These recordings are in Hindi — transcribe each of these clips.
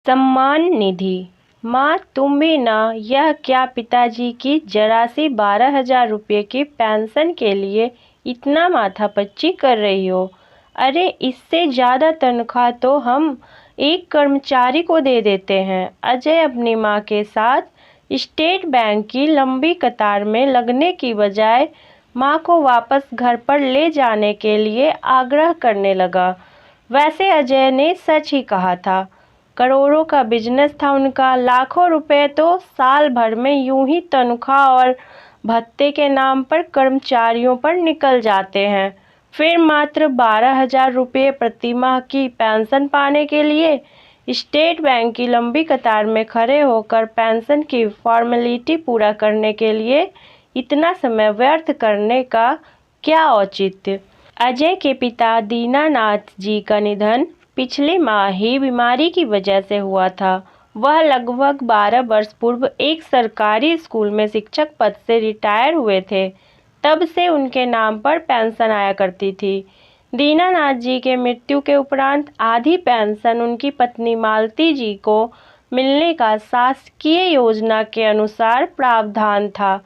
सम्मान निधि। माँ तुम भी ना, यह क्या पिताजी की जरा सी 12,000 रुपये की पेंशन के लिए इतना माथापच्ची कर रही हो। अरे इससे ज़्यादा तनख्वाह तो हम एक कर्मचारी को दे देते हैं। अजय अपनी माँ के साथ स्टेट बैंक की लंबी कतार में लगने की बजाय माँ को वापस घर पर ले जाने के लिए आग्रह करने लगा। वैसे अजय ने सच ही कहा था, करोड़ों का बिजनेस था उनका। लाखों रुपए तो साल भर में यूं ही तनख्वाह और भत्ते के नाम पर कर्मचारियों पर निकल जाते हैं। फिर मात्र 12,000 रुपये प्रति माह की पेंशन पाने के लिए स्टेट बैंक की लंबी कतार में खड़े होकर पेंशन की फॉर्मेलिटी पूरा करने के लिए इतना समय व्यर्थ करने का क्या औचित्य। अजय के पिता दीनानाथ जी का निधन पिछले माह ही बीमारी की वजह से हुआ था। वह लगभग 12 वर्ष पूर्व एक सरकारी स्कूल में शिक्षक पद से रिटायर हुए थे। तब से उनके नाम पर पेंशन आया करती थी। दीनानाथ जी के मृत्यु के उपरांत आधी पेंशन उनकी पत्नी मालती जी को मिलने का शासकीय योजना के अनुसार प्रावधान था,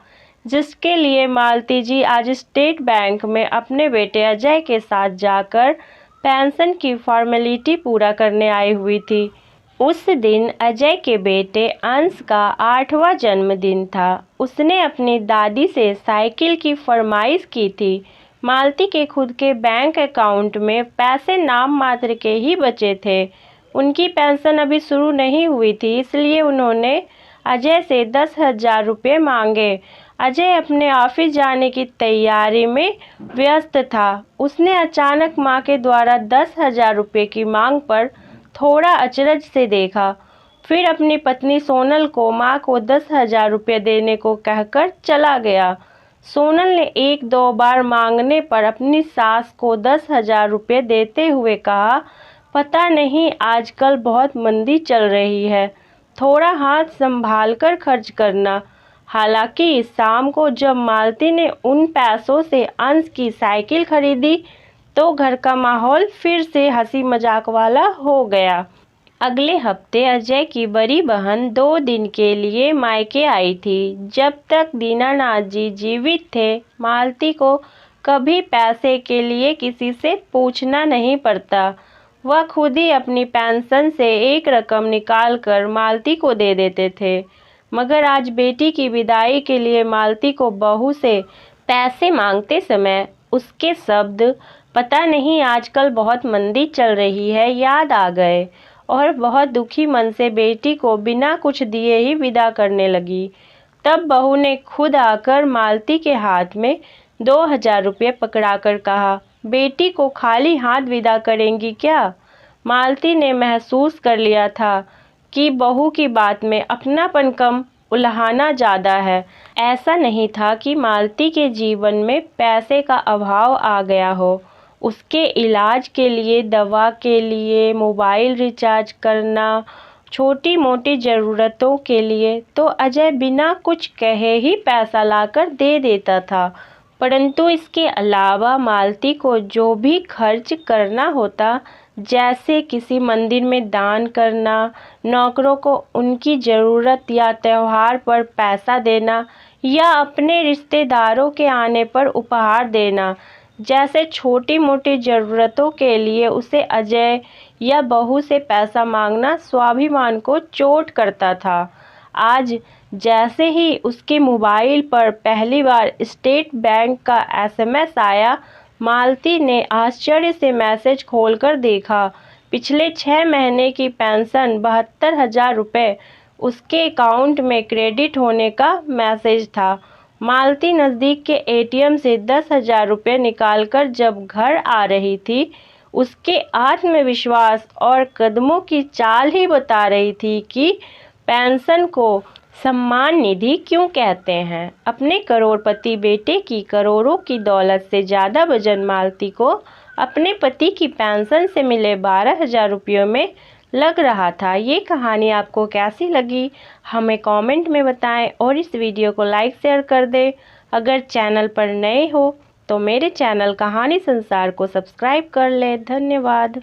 जिसके लिए मालती जी आज स्टेट बैंक में अपने बेटे अजय के साथ जाकर पेंशन की फॉर्मेलिटी पूरा करने आई हुई थी। उस दिन अजय के बेटे अंश का 8वां जन्मदिन था। उसने अपनी दादी से साइकिल की फरमाइश की थी। मालती के खुद के बैंक अकाउंट में पैसे नाम मात्र के ही बचे थे। उनकी पेंशन अभी शुरू नहीं हुई थी, इसलिए उन्होंने अजय से 10,000 रुपये मांगे। अजय अपने ऑफिस जाने की तैयारी में व्यस्त था। उसने अचानक मां के द्वारा 10,000 रुपये की मांग पर थोड़ा अचरज से देखा। फिर अपनी पत्नी सोनल को मां को 10,000 रुपये देने को कहकर चला गया। सोनल ने 1-2 बार मांगने पर अपनी सास को 10,000 रुपये देते हुए कहा, पता नहीं आजकल बहुत मंदी चल रही है, थोड़ा हाथ संभाल कर खर्च करना। हालांकि शाम को जब मालती ने उन पैसों से अंश की साइकिल खरीदी तो घर का माहौल फिर से हंसी मजाक वाला हो गया। अगले हफ्ते अजय की बड़ी बहन 2 दिन के लिए मायके आई थी। जब तक दीनानाथ जी जीवित थे, मालती को कभी पैसे के लिए किसी से पूछना नहीं पड़ता। वह खुद ही अपनी पेंशन से एक रकम निकाल कर मालती को दे देते थे। मगर आज बेटी की विदाई के लिए मालती को बहू से पैसे मांगते समय उसके शब्द, पता नहीं आजकल बहुत मंदी चल रही है, याद आ गए और बहुत दुखी मन से बेटी को बिना कुछ दिए ही विदा करने लगी। तब बहू ने खुद आकर मालती के हाथ में 2,000 रुपये पकड़ाकर कहा, बेटी को खाली हाथ विदा करेंगी क्या? मालती ने महसूस कर लिया था कि बहू की बात में अपनापन कम, उल्हाना ज़्यादा है। ऐसा नहीं था कि मालती के जीवन में पैसे का अभाव आ गया हो। उसके इलाज के लिए, दवा के लिए, मोबाइल रिचार्ज करना, छोटी मोटी ज़रूरतों के लिए तो अजय बिना कुछ कहे ही पैसा लाकर दे देता था। परंतु इसके अलावा मालती को जो भी खर्च करना होता, जैसे किसी मंदिर में दान करना, नौकरों को उनकी ज़रूरत या त्योहार पर पैसा देना या अपने रिश्तेदारों के आने पर उपहार देना, जैसे छोटी मोटी ज़रूरतों के लिए उसे अजय या बहू से पैसा मांगना स्वाभिमान को चोट करता था। आज जैसे ही उसके मोबाइल पर पहली बार स्टेट बैंक का SMS आया, मालती ने आश्चर्य से मैसेज खोलकर देखा। पिछले 6 महीने की पेंशन 72,000 रुपये उसके अकाउंट में क्रेडिट होने का मैसेज था। मालती नज़दीक के ATM से 10,000 रुपये निकालकर जब घर आ रही थी, उसके आत्मविश्वास और कदमों की चाल ही बता रही थी कि पेंशन को सम्मान निधि क्यों कहते हैं। अपने करोड़पति बेटे की करोड़ों की दौलत से ज़्यादा वजन मालती को अपने पति की पेंशन से मिले 12,000 रुपयों में लग रहा था। ये कहानी आपको कैसी लगी हमें कमेंट में बताएं और इस वीडियो को लाइक शेयर कर दें। अगर चैनल पर नए हो तो मेरे चैनल कहानी संसार को सब्सक्राइब कर लें। धन्यवाद।